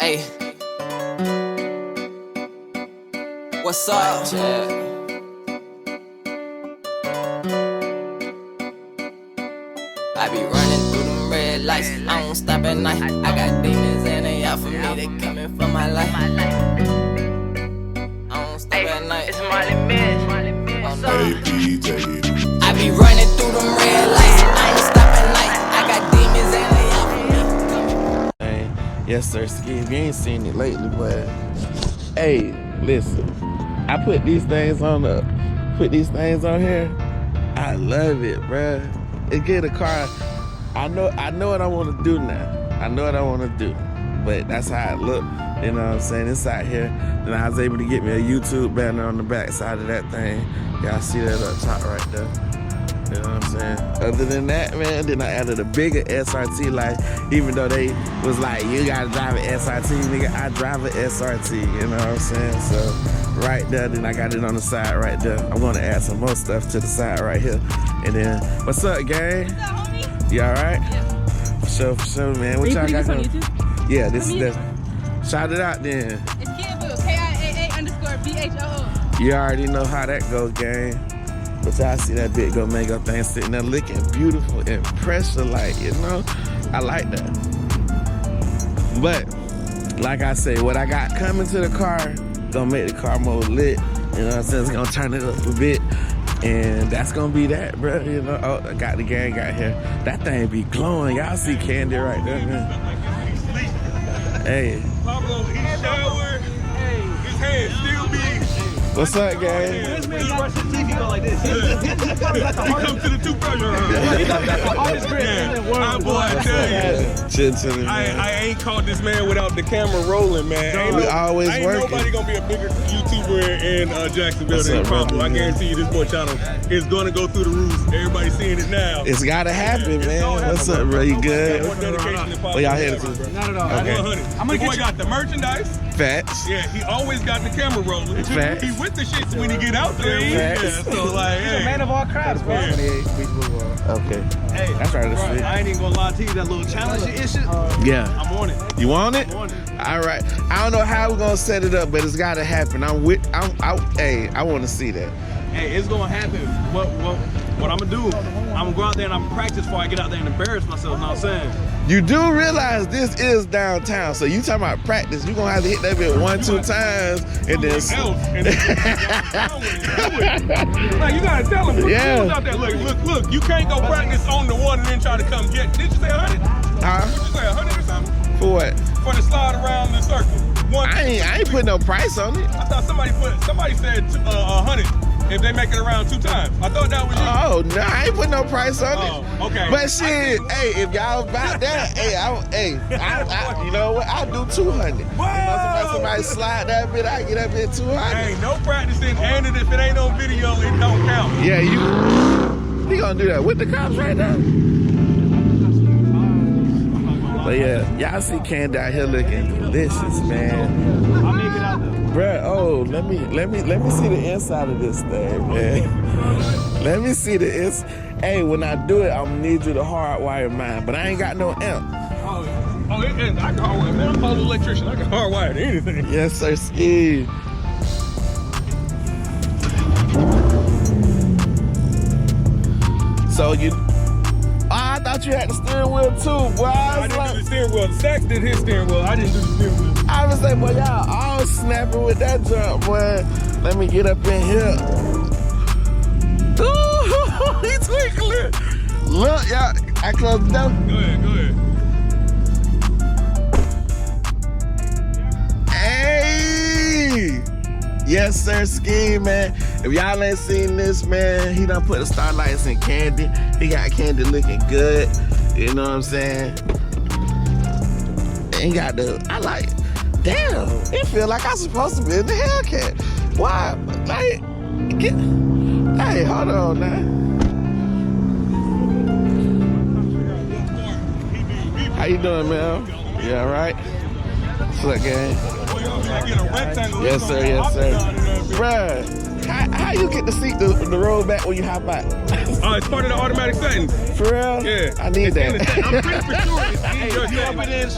Hey, what's up, Chad? I be running through them red lights, I don't stop at night. I got demons and they out for me, they coming for my life. I don't stop at night. It's Molly Miss. I be running through them red lights, I don't stop at night. I got demons and they out for me. Hey, yes sir, Ski. You ain't seen it lately, but hey, listen. I put these things on here. I love it, bruh. It get a car. I know what I want to do now. I know what I want to do, but that's how it look. You know what I'm saying? It's out here. Then I was able to get me a YouTube banner on the back side of that thing. Y'all see that up top right there. You know what I'm saying? Other than that, man, then I added a bigger SRT. Like, even though they was like, you gotta drive an SRT, nigga, I drive an SRT. You know what I'm saying? So right there, then I got it on the side right there. I'm gonna add some more stuff to the side right here. And then, what's up, gang? What's up, homie? You all right? Yeah. For sure, man. What y'all got going? Yeah, this is that. Shout it out then. It's Kiabu, KIAA_BHOO. You already know how that goes, gang. But y'all see that big go mango thing sitting there looking beautiful and pressure like, you know? I like that. But, like I say, what I got coming to the car, gonna make the car more lit. You know what I'm saying? It's gonna turn it up a bit. And that's gonna be that, bro. You know, oh, I got the gang out here. That thing be glowing. Y'all see Candy right there, man. Hey. Pablo, he showered. His hands still be. What's up, gang? This man brush his teeth, he go like this. He come to the toothbrush. Yeah, boy, I tell you. I ain't caught this man without the camera rolling, man. We always ain't working. Nobody gonna be a bigger YouTuber in Jacksonville than Pablo. I guarantee you this boy channel is gonna go through the roof. Everybody's seeing it now. It's gotta happen, man. What's up, bro? You good? More dedication than Pablo. Where y'all headed to? Not at all. Okay. 100. The boy got the merchandise. Facts. Yeah, he always got the camera rolling. Facts. He with the shit when he get out there. Yeah, so like, He's a man of all crafts, bro. Okay. Hey, That's right. bro, That's I ain't even gonna lie to you, that little challenge issue, Yeah. I'm on it. You want it? I'm on it. All right. I don't know how we're gonna set it up, but it's gotta happen. Hey, I want to see that. Hey, it's gonna happen. What I'm gonna do, I'm gonna go out there and I'm gonna practice before I get out there and embarrass myself, know what I'm saying? You do realize this is downtown, so you talking about practice. You gonna have to hit that bit 1-2 times, and then. Like, you gotta tell him. Put Yeah. the out there. Look. You can't go practice on the one and then try to come get. Did you say 100? Huh? Did you say 100 or something? For what? For the slide around the circle. I ain't putting no price on it. I thought somebody said 100 if they make it around 2 times. I thought that was you. Oh no, I ain't putting no price on it. Oh, okay. But shit, hey, if y'all about that, I you know what? I'll do 200. You know, somebody slide that bit, I get that bit 200. Ain't no practicing, and if it ain't on video, it don't count. Yeah, he gonna do that with the cops right now. But yeah, y'all see Candy out here looking delicious, man. I'll make it out there. Bruh, oh, let me see the inside of this thing, man. Let me see the inside. Hey, when I do it, I'm gonna need you to hardwire mine, but I ain't got no amp. And I can hardwire. Man, I'm an electrician. I can hardwire to anything. Yes, sir, Steve. So I thought you had the steering wheel too, boy. I didn't do the steering wheel. Stacks did his steering wheel. I didn't do the steering wheel. I was like, boy, y'all all snapping with that jump, boy. Let me get up in here. Ooh, he twinkling. Look, y'all, I closed the door. Go ahead. Hey! Yes, sir, Ski, man. If y'all ain't seen this, man, he done put the starlights in Candy. He got Candy looking good. You know what I'm saying? He got I like, damn, it feel like I'm supposed to be in the Hellcat. Why? Like, hey, hold on now. How you doing, man? You all right? What's up, gang? Yes, sir. Bruh, How you get the seat to roll back when you hop out? It's part of the automatic setting. For real? Yeah. I need that. I'm pretty for sure it's in your settings.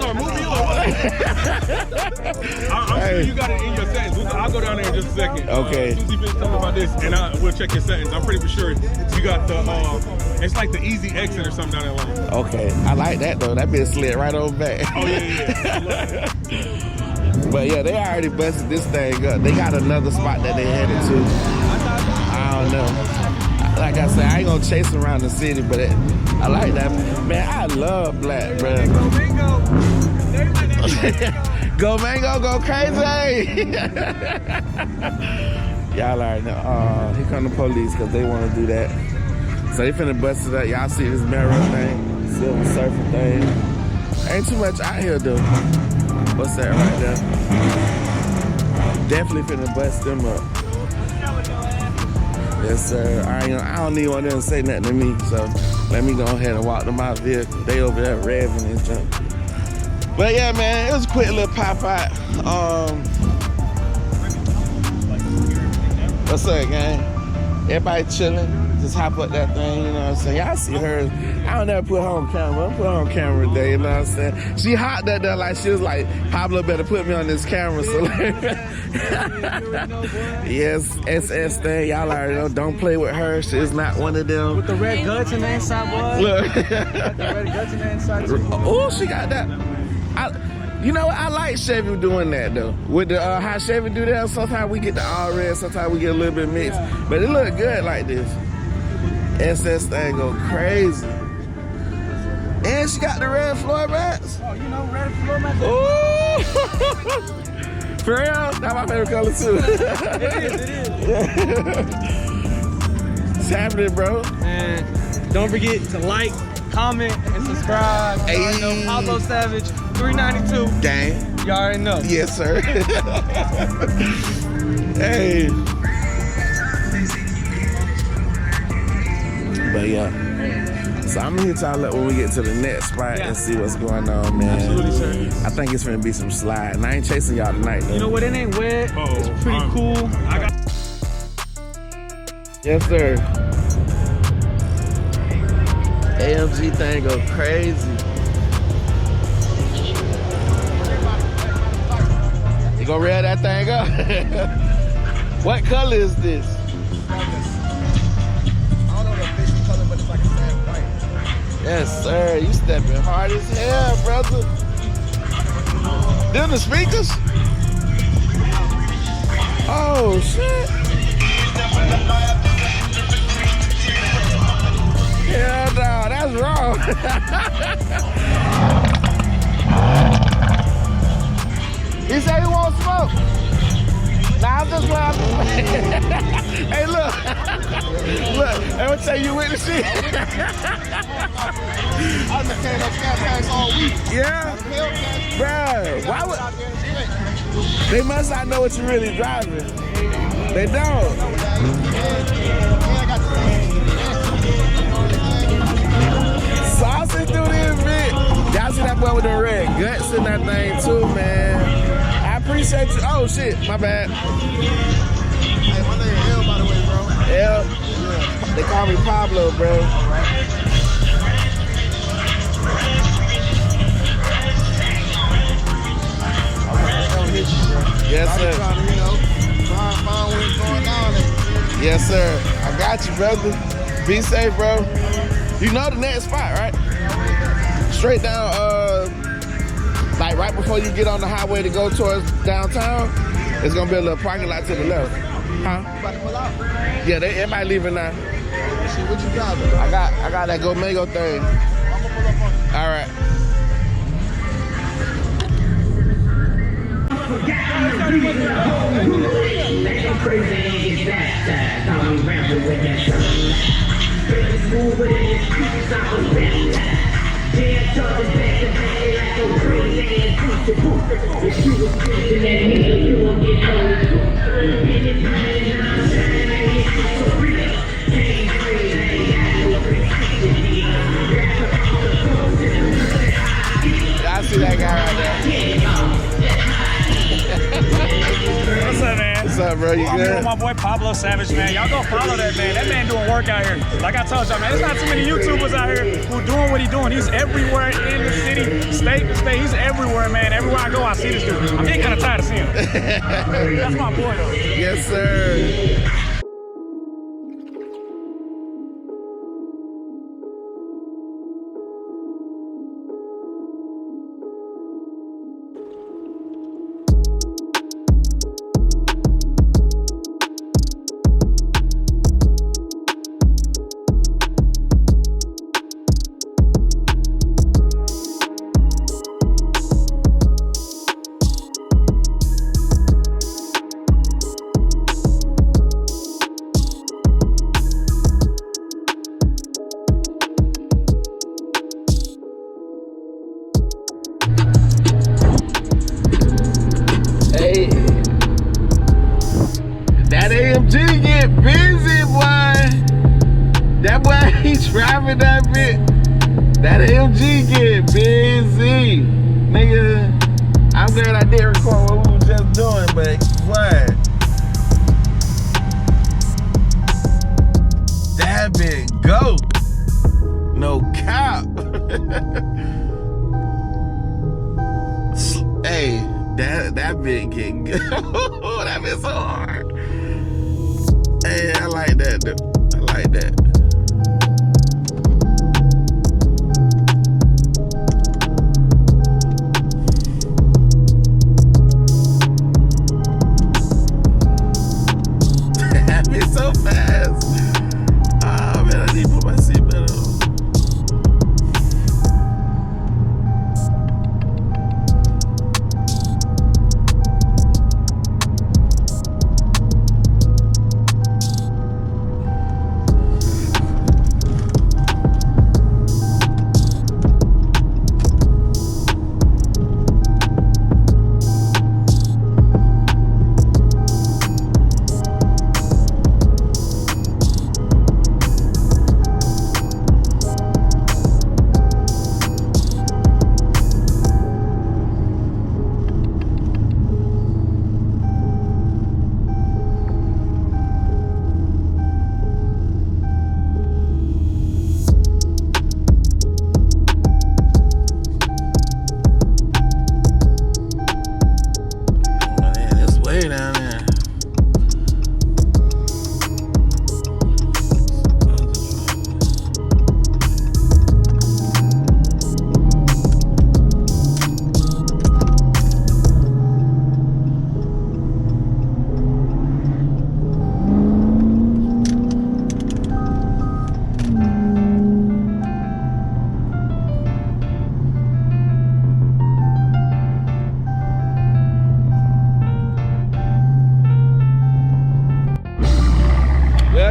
I'm sure you got it in your settings. I'll go down there in just a second. Okay. Susie been talking about this, and we'll check your settings. I'm pretty for sure you got the, it's like the easy exit or something down there. Okay. I like that though. That bitch slid right over back. Oh, yeah. I love that. But yeah, they already busted this thing up. They got another spot that they headed to. I don't know. Like I said, I ain't gonna chase around the city, but I like that. Man, I love black, bro. Go Mango. Go Mango, go crazy. Y'all already know. Here come the police because they want to do that. So they finna bust it up. Y'all see this mirror thing, silver surfer thing. Ain't too much out here though. What's that right there? Definitely finna bust them up. Yes, sir. I don't need one of them to say nothing to me, so let me go ahead and walk to my vehicle. They over there revving and jump. But yeah, man, it was a quick little pop out. What's up, gang? Everybody chilling. Just hop up that thing, you know what I'm saying? Y'all see her. I don't never put her on camera. I put her on camera today, you know what I'm saying? She hopped that there like she was like, Pablo better put me on this camera. So like, yes, SS thing. Y'all already know. Don't play with her. She's not one of them. With the red guts in the inside, boy. Look. The red guts in the inside. Oh, she got that. You know what? I like Chevy doing that though. With the how Chevy do that, sometimes we get the all red, sometimes we get a little bit mixed. But it look good like this. SS thing go crazy. And she got the red floor mats. Oh, you know, red floor mats. Ooh. For real? That's my favorite color too. It is. It's happening, bro. And don't forget to like, comment, and subscribe. Hey. You already know Pablo Savage 392. Gang. You already know. Yes, sir. Hey. But yeah. So I'm gonna hit y'all up when we get to the next spot and see what's going on, man. Absolutely, sir. I think it's gonna be some slide. And I ain't chasing y'all tonight, though. You know what? It ain't wet. It's pretty cool. Yes, sir. AMG thing go crazy. You gonna rev that thing up? What color is this? Yes, sir. You stepping hard as hell, brother. Them the speakers? Oh, shit. Hell no, that's wrong. He said he won't smoke. Nah, I'm just playing. Hey, look. Look, I'm gonna tell you with the shit. I've been carrying those Scatpacks all week. Yeah? Bruh, why would... They must not know what you're really driving. They don't. Saucing through this bit. Y'all see that boy with the red guts in that thing too, man. I appreciate you. Oh shit, my bad. Hey, my name is L, by the way, bro. L. They call me Pablo, bro. Yes, sir. Trying to, find what's going on. Yes, sir. I got you, brother. Be safe, bro. You know the next spot, right? Straight down, like right before you get on the highway to go towards downtown, it's gonna be a little parking lot to the left. Huh? You about to pull out? Yeah, everybody leaving now. Let's see what you got, bro. I got that Go Mango thing. I'm gonna pull up on you. All right. Y'all see that guy right there? What's up, man? What's up, going, bro? You I'm here good? with my boy Pablo Savage, man. Y'all go follow that man. That man doing work out here. Like I told y'all, man, there's not too many YouTubers out here who doing what he's doing. He's everywhere in the city, state to state. He's everywhere, man. Everywhere I go, I see this dude. I'm getting kind of tired of seeing him. That's my boy, though. Yes, sir. Hey, that AMG get busy, boy. That boy, he driving that bit. That AMG get busy, nigga. I'm glad I did record what we were just doing, but what? That bit go. No cap. Hey. That bit get good. That bit so hard. Hey, I like that though. I like that. That bit so fast. Oh man, I need to put my seatbelt on.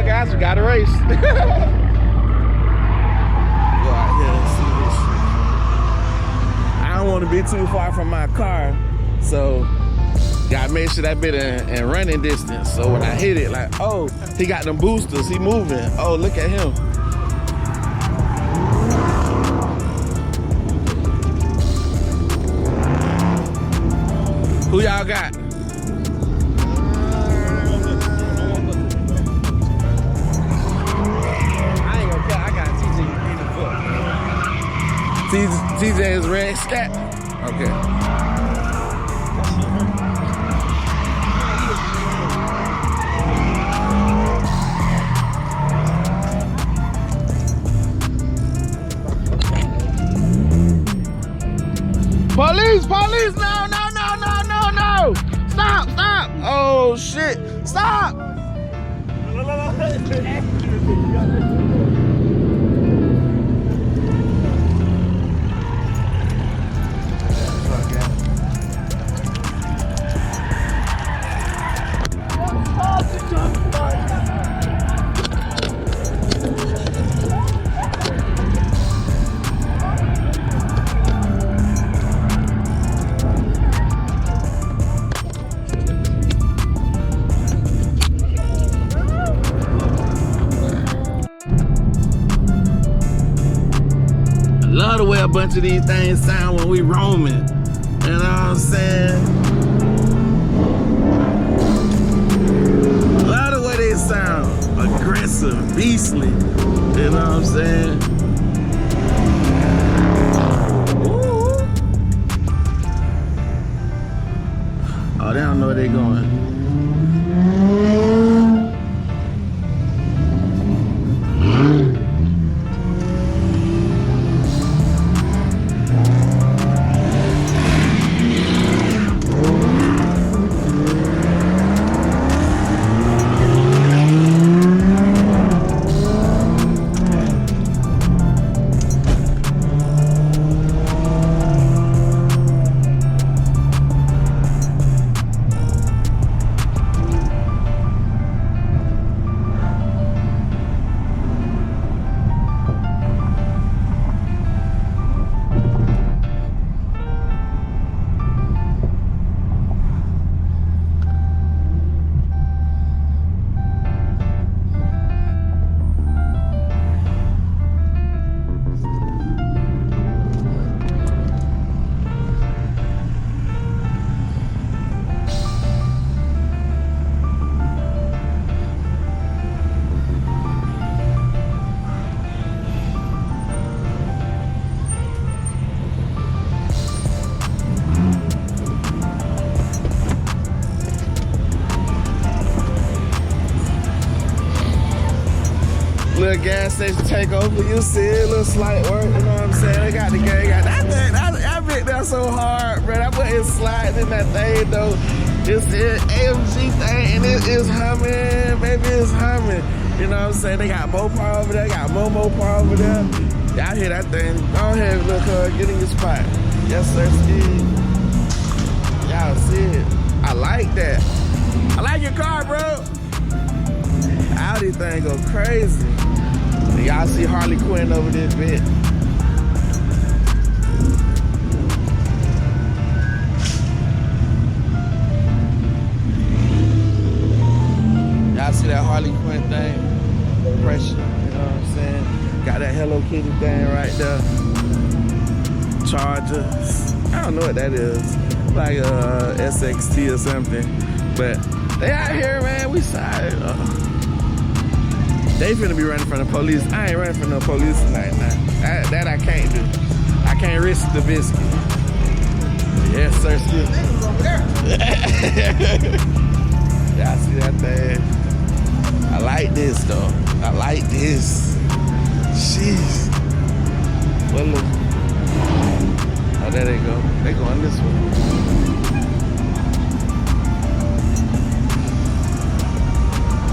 Guys, we got a race. Go out here and see this shit. I don't want to be too far from my car, so gotta make sure that bit in running distance. So when I hit it, like, oh, he got them boosters, he moving. Oh, look at him. Who y'all got? TJ is red Scat. Okay. Police! Police! No! No! No! No! No! No! Stop! Stop! Oh shit! Stop! Love the way a bunch of these things sound when we roaming. You know what I'm saying? beastly. You know what I'm saying? Ooh. Oh, they don't know where they going. Little gas station takeover, you see it, little slight work, you know what I'm saying? They got the gang, got that thing, I bet that's so hard, bro. That boy is sliding in that thing though. It's the AMG thing and it is humming, baby, it's humming. You know what I'm saying? They got mopar over there, got more mopar over there. Y'all hear that thing? Go ahead, look, get in your spot. Yes, sir, Steve. Y'all see it. I like that. I like your car, bro. Audi thing go crazy. Y'all see Harley Quinn over this bit. Y'all see that Harley Quinn thing? Pressure, you know what I'm saying? Got that Hello Kitty thing right there. Charger. I don't know what that is. Like a SXT or something. But they out here, man. We side. They finna be running from the police. I ain't running from no police tonight, nah. That I can't do. I can't risk the biscuit. Yes, sir, still. Y'all see that thing? I like this, though. I like this. Jeez. Well, look. Oh, there they go. They going this way.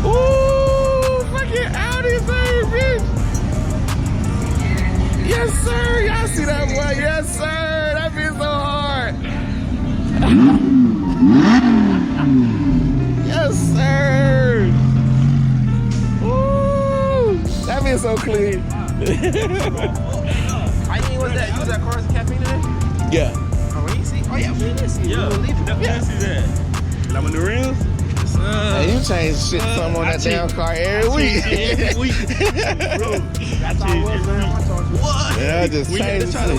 Ooh, fucking Audi thing, bitch. Yes, sir. Y'all see that boy? Yes, sir. That bitch so hard. Yes, sir. Ooh, that bitch so clean. I ain't was that. You was at Cars and Caffeine today? Yeah. Oh, we didn't see. Oh, yeah, we didn't see. Yeah, definitely see that. Like on the rims? Hey, you change shit some on that damn car every week. Every week. Bro, That's all it was, man. what? Yeah, I just changed shit.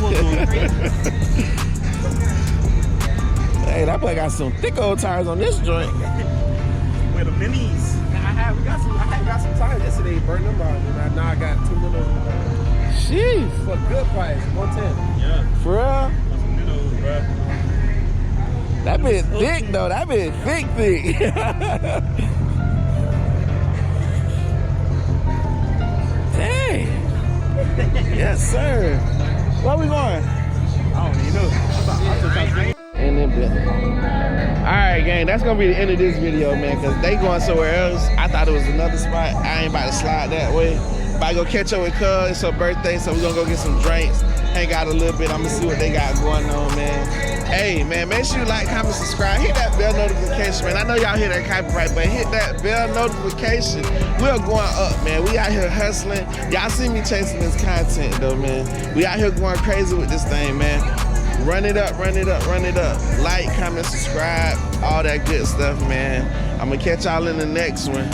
Hey, that boy got some thick old tires on this joint. Where the minis? I had got some tires yesterday, burned them out. And now I got 2 little Jeez. for a good price, 110. Yeah. For real? Some minnows, bro. That bitch thick though. That bitch thick. Dang. Yes, sir. Where we going? I don't even know. In them bit. Alright, gang, that's gonna be the end of this video, man, because they going somewhere else. I thought it was another spot. I ain't about to slide that way. But I go catch up with Cuz. It's her birthday, so we're gonna go get some drinks, hang out a little bit. I'm gonna see what they got going on, man. Hey, man, make sure you like, comment, subscribe. Hit that bell notification, man. I know y'all hear that copyright, but hit that bell notification. We're going up, man. We out here hustling. Y'all see me chasing this content, though, man. We out here going crazy with this thing, man. Run it up, run it up, run it up. Like, comment, subscribe, all that good stuff, man. I'm gonna catch y'all in the next one.